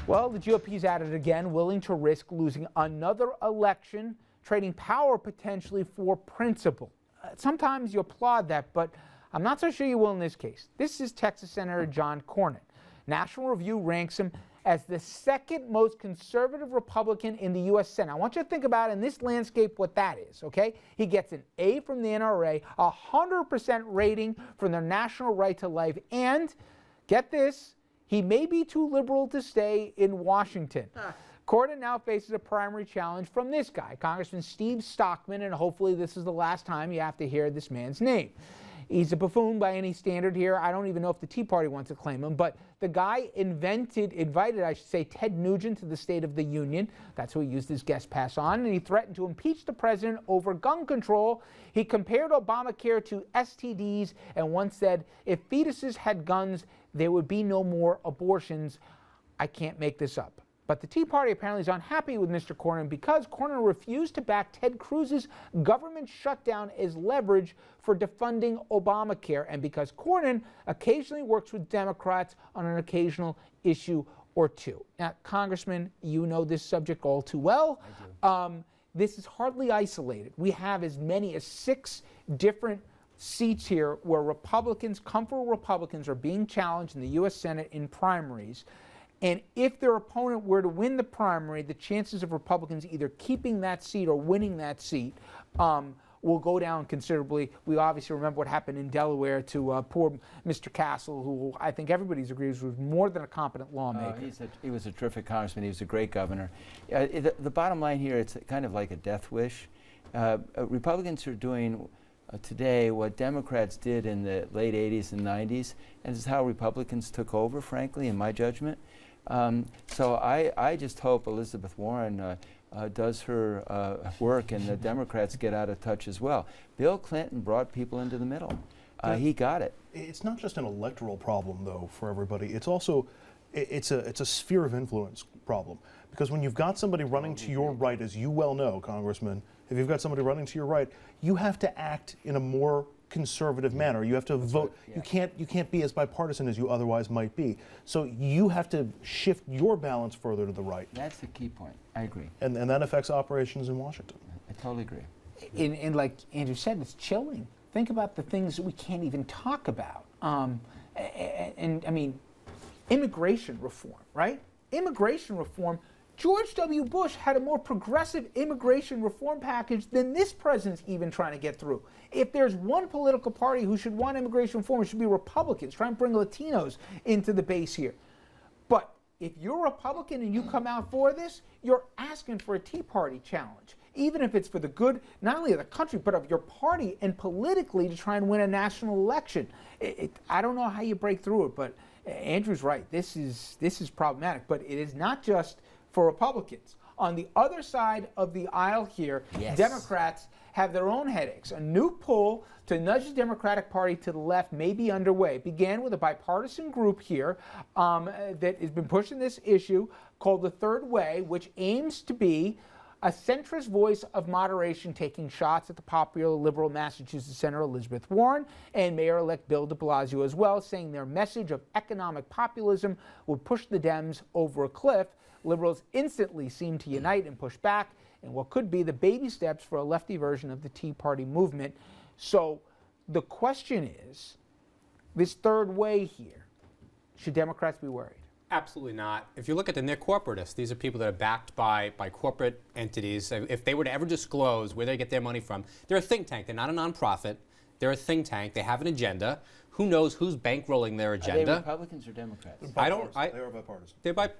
Well, the GOP's at it again, willing to risk losing another election, trading power potentially for principle. Sometimes you applaud that, but I'm not so sure you will in this case. This is Texas Senator John Cornyn. National Review ranks him as the second most conservative Republican in the U.S. Senate. I want you to think about in this landscape what that is, okay? He gets an A from the NRA, 100% rating from the National Right to Life, and get this, he may be too liberal to stay in Washington. Cornyn now faces a primary challenge from this guy, Congressman Steve Stockman, and hopefully this is the last time you have to hear this man's name. He's a buffoon by any standard here. I don't even know if the Tea Party wants to claim him, but the guy invited, Ted Nugent to the State of the Union. That's who he used his guest pass on, and he threatened to impeach the president over gun control. He compared Obamacare to STDs and once said, if fetuses had guns, there would be no more abortions. I can't make this up. But the Tea Party apparently is unhappy with Mr. Cornyn because Cornyn refused to back Ted Cruz's government shutdown as leverage for defunding Obamacare, and because Cornyn occasionally works with Democrats on an occasional issue or two. Now, Congressman, you know this subject all too well. I do. This is hardly isolated. We have as many as 6 different seats here where Republicans, comfortable Republicans, are being challenged in the U.S. Senate in primaries. And if their opponent were to win the primary, the chances of Republicans either keeping that seat or winning that seat will go down considerably. We obviously remember what happened in Delaware to poor Mr. Castle, who I think everybody agrees was more than a competent lawmaker. He was a terrific congressman. He was a great governor. The bottom line here, it's kind of like a death wish. Republicans are doing today what Democrats did in the late 80s and 90s, and this is how Republicans took over, frankly, in my judgment. So I just hope Elizabeth Warren does her work and the Democrats get out of touch as well. Bill Clinton brought people into the middle. He got it. It's not just an electoral problem, though, for everybody. It's also it's a sphere of influence problem. Because when you've got somebody running to your right, as you well know, Congressman, if you've got somebody running to your right, you have to act in a more conservative manner. You have to vote. Right, yeah. You can't be as bipartisan as you otherwise might be. So you have to shift your balance further to the right. That's the key point. I agree. And that affects operations in Washington. I totally agree. And like Andrew said, it's chilling. Think about the things that we can't even talk about. And I mean, immigration reform, right? Immigration reform. George W. Bush had a more progressive immigration reform package than this president's even trying to get through. If there's one political party who should want immigration reform, it should be Republicans. Try and bring Latinos into the base here. But if you're a Republican and you come out for this, you're asking for a Tea Party challenge, even if it's for the good, not only of the country, but of your party and politically to try and win a national election. I don't know how you break through it, but Andrew's right. This is problematic, but it is not just for Republicans. On the other side of the aisle here, yes, Democrats have their own headaches. A new poll to nudge the Democratic Party to the left may be underway. It began with a bipartisan group here that has been pushing this issue called The Third Way, which aims to be a centrist voice of moderation, taking shots at the popular liberal Massachusetts Senator Elizabeth Warren and Mayor-elect Bill de Blasio as well, saying their message of economic populism would push the Dems over a cliff. Liberals instantly seem to unite and push back in what could be the baby steps for a lefty version of the Tea Party movement. So the question is, this third way here, should Democrats be worried? Absolutely not. If you look at they're corporatists. These are people that are backed by corporate entities. If they were to ever disclose where they get their money from, they're a think tank. They're not a nonprofit. They're a think tank. They have an agenda. Who knows who's bankrolling their agenda? Are they Republicans or Democrats? They are bipartisan.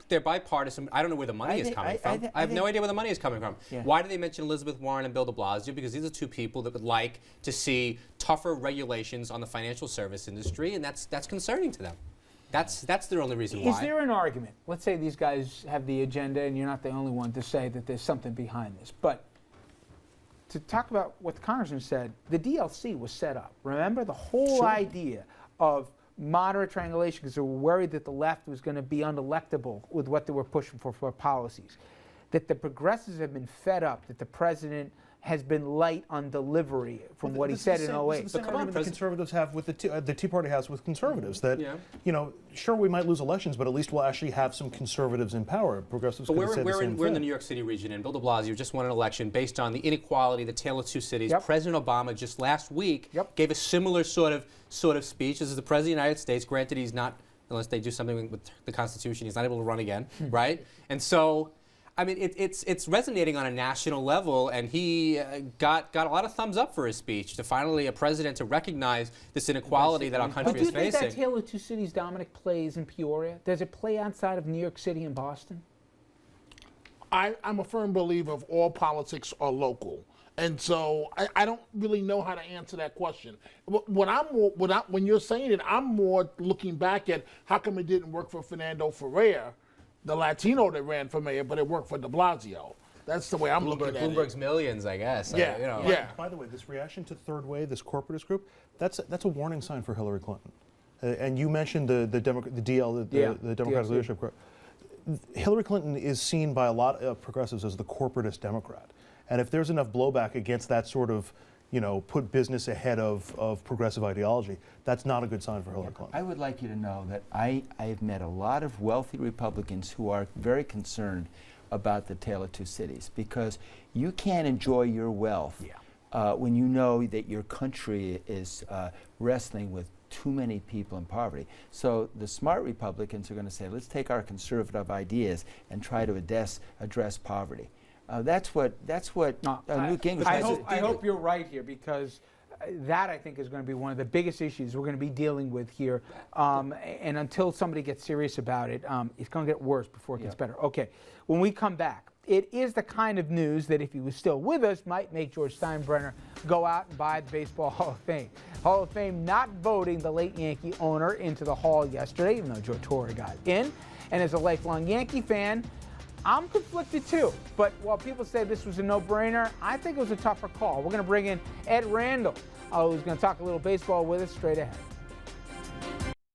They're bipartisan. I don't know where the money is coming from. I have no idea where the money is coming from. Yeah. Why do they mention Elizabeth Warren and Bill de Blasio? Because these are two people that would like to see tougher regulations on the financial service industry, and that's concerning to them. That's their only reason why. Is there an argument? Let's say these guys have the agenda, and you're not the only one to say that there's something behind this. But to talk about what the congressman said, the DLC was set up. Remember the whole idea of moderate triangulation, because they were worried that the left was going to be unelectable with what they were pushing for policies. That the progressives have been fed up that the president has been light on delivery from what he said in 08. It's the same But come on, argument the conservatives have with the Tea Party has with conservatives. That Yeah. sure we might lose elections, but at least we'll actually have some conservatives in power. Progressives But could say the we're same in thing. the New York City region, and Bill de Blasio just won an election based on the inequality, the tale of two cities. Yep. President Obama just last week Yep. gave a similar sort of speech. This is the President of the United States. Granted, he's not, unless they do something with the Constitution, he's not able to run again, right? And so, I mean, it's resonating on a national level, and he got a lot of thumbs up for his speech to finally a president to recognize this inequality that our But country do you is think facing. that Tale of Two Cities, Dominic, plays in Peoria? Does it play outside of New York City and Boston? I'm a firm believer of all politics are local. And so I don't really know how to answer that question. When you're saying it, I'm more looking back at how come it didn't work for Fernando Ferrer, the Latino that ran for mayor, but it worked for de Blasio. That's the way I'm looking at Bloomberg's it. millions, I guess. Yeah, yeah. By the way, this reaction to Third Way, this corporatist group, that's a warning sign for Hillary Clinton. And you mentioned the DL, the Democratic DLC. leadership group. Hillary Clinton is seen by a lot of progressives as the corporatist Democrat. And if there's enough blowback against that sort of, put business ahead of progressive ideology, that's not a good sign for Hillary Clinton. I would like you to know that I've met a lot of wealthy Republicans who are very concerned about the Tale of Two Cities, because you can't enjoy your wealth when you know that your country is wrestling with too many people in poverty. So the smart Republicans are going to say, let's take our conservative ideas and try to address poverty. That's what Newt Gingrich I hope you're right here, because that, I think, is going to be one of the biggest issues we're going to be dealing with here. And until somebody gets serious about it, it's going to get worse before it gets better. Okay, when we come back, it is the kind of news that, if he was still with us, might make George Steinbrenner go out and buy the Baseball Hall of Fame. Hall of Fame not voting the late Yankee owner into the Hall yesterday, even though Joe Torre got in. And as a lifelong Yankee fan, I'm conflicted too, but while people say this was a no-brainer, I think it was a tougher call. We're going to bring in Ed Randall, who's going to talk a little baseball with us straight ahead.